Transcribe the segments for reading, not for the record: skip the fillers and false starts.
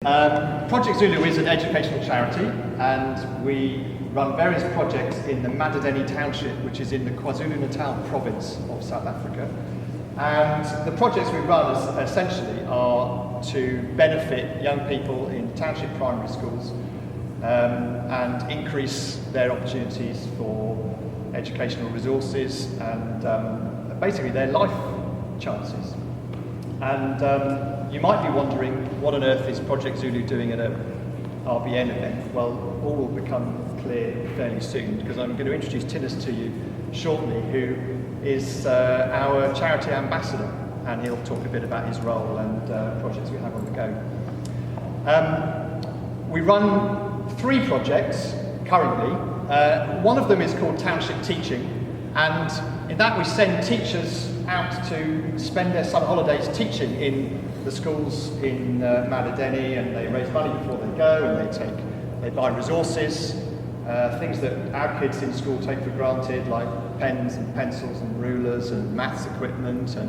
Project Zulu is an educational charity, and we run various projects in the Madadeni township, which is in the KwaZulu-Natal province of South Africa. And the projects we run essentially are to benefit young people in township primary schools and increase their opportunities for educational resources and basically their life chances. And you might be wondering, what on earth is Project Zulu doing at a RBN event? Well, all will become clear fairly soon, because I'm going to introduce Tinus to you shortly, who is our charity ambassador, and he'll talk a bit about his role and projects we have on the go. We run 3 projects currently. One of them is called Township Teaching, and in that we send teachers out to spend their summer holidays teaching in the schools in Madadeni, and they raise money before they go, and they buy resources, things that our kids in school take for granted, like pens and pencils and rulers and maths equipment and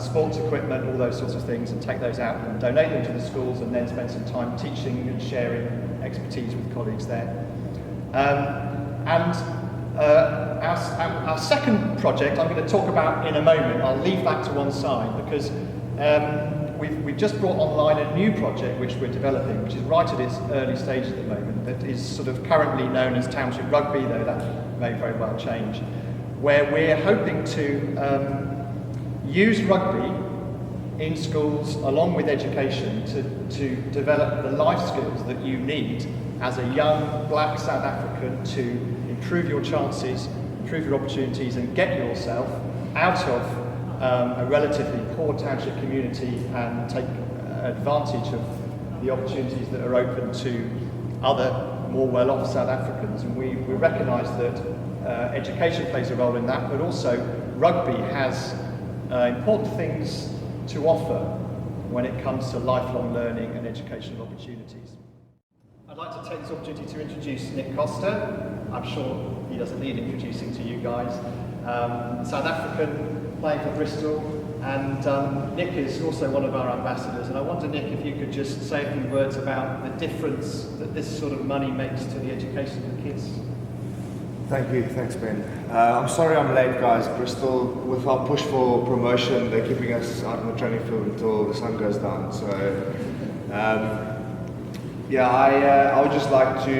sports equipment, all those sorts of things, and take those out and donate them to the schools, and then spend some time teaching and sharing expertise with colleagues there. Our second project I'm going to talk about in a moment. I'll leave that to one side, because we've just brought online a new project which we're developing, which is right at its early stages at the moment, that is sort of currently known as Township Rugby, though that may very well change, where we're hoping to use rugby in schools along with education to develop the life skills that you need as a young black South African to improve your chances, improve your opportunities, and get yourself out of a relatively poor township community and take advantage of the opportunities that are open to other more well-off South Africans. And we recognise that education plays a role in that, but also rugby has important things to offer when it comes to lifelong learning and educational opportunities. I'd like to take this opportunity to introduce Nick Koster. I'm sure he doesn't need introducing to you guys. South African, playing for Bristol, and Nick is also one of our ambassadors. And I wonder, Nick, if you could just say a few words about the difference that this sort of money makes to the education of the kids. Thank you, thanks Ben. I'm sorry I'm late, guys. Bristol, with our push for promotion, they're keeping us out in the training field until the sun goes down. So, I would just like to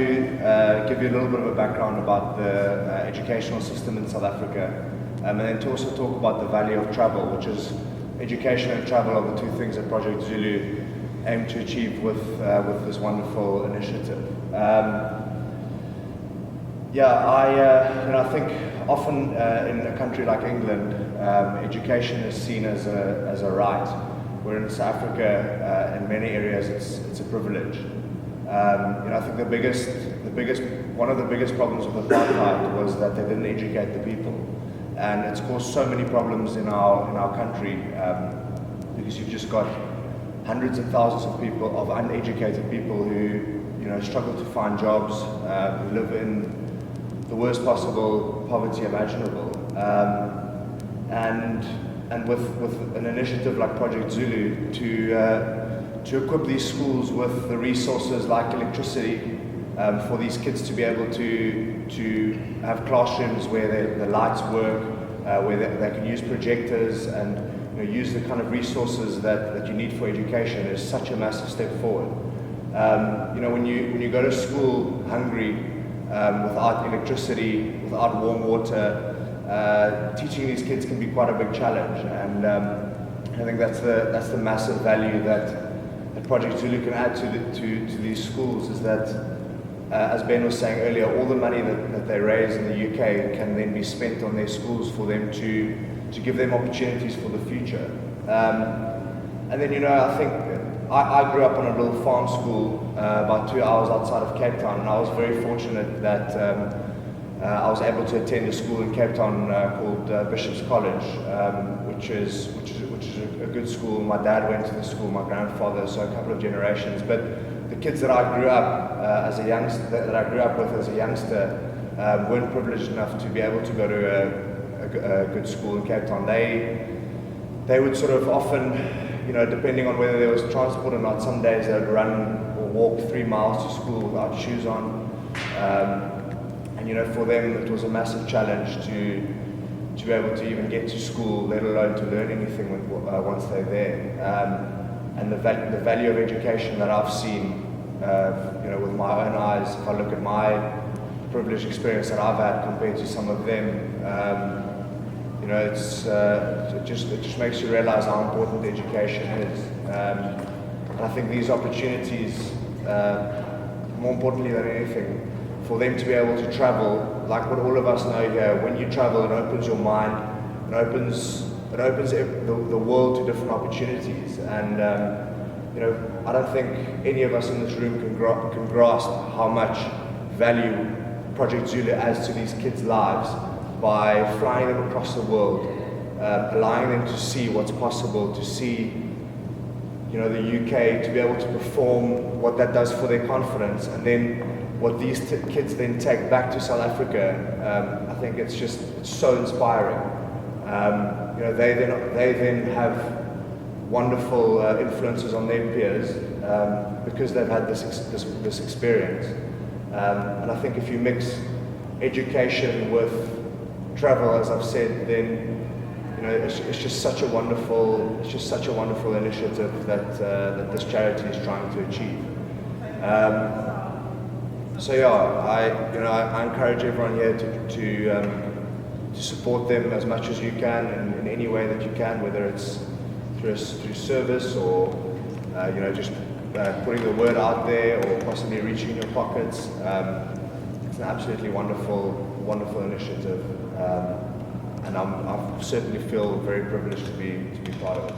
give you a little bit of a background about the educational system in South Africa, and then to also talk about the value of travel, which is education and travel are the 2 things that Project Zulu aim to achieve with this wonderful initiative. I think often in a country like England, education is seen as a right, where in South Africa, in many areas, it's a privilege. I think one of the biggest problems with apartheid was that they didn't educate the people, and it's caused so many problems in our country because you've just got hundreds of thousands of people, of uneducated people who struggle to find jobs, who live in the worst possible poverty imaginable, and with an initiative like Project Zulu to equip these schools with the resources like electricity for these kids to be able to have classrooms where the lights work, where they can use projectors and use the kind of resources that you need for education is such a massive step forward. When you go to school hungry, without electricity, without warm water, teaching these kids can be quite a big challenge, and I think that's the massive value that Project Zulu can add to these schools, is that, as Ben was saying earlier, all the money that they raise in the UK can then be spent on their schools for them to give them opportunities for the future. And then, I think I grew up on a little farm school about 2 hours outside of Cape Town, and I was very fortunate that I was able to attend a school in Cape Town called Bishop's College, which is a good school. My dad went to the school, my grandfather, so a couple of generations. But the kids that I grew up with as a youngster weren't privileged enough to be able to go to a good school in Cape Town. They would sort of often you know, depending on whether there was transport or not, some days they'd run or walk 3 miles to school without shoes on. And you know, for them it was a massive challenge to be able to even get to school, let alone to learn anything once they're there. And the value of education that I've seen, you know, with my own eyes, if I look at my privileged experience that I've had compared to some of them, you know, it just makes you realize how important education is. And I think these opportunities, more importantly than anything, for them to be able to travel, like what all of us know here, when you travel, it opens your mind, it opens the world to different opportunities. And you know, I don't think any of us in this room can grasp how much value Project Zulu adds to these kids' lives by flying them across the world, allowing them to see what's possible, to see, you know, the UK, to be able to perform, what that does for their confidence, and then what these kids then take back to South Africa. I think it's so inspiring. You know, they then have wonderful influences on their peers because they've had this experience. And I think if you mix education with travel, as I've said, then you know, it's just such a wonderful initiative that this charity is trying to achieve. So yeah, I encourage everyone here to support them as much as you can in any way that you can, whether it's through service or you know, just putting the word out there or possibly reaching in your pockets. It's an absolutely wonderful initiative, and I certainly feel very privileged to be part of it.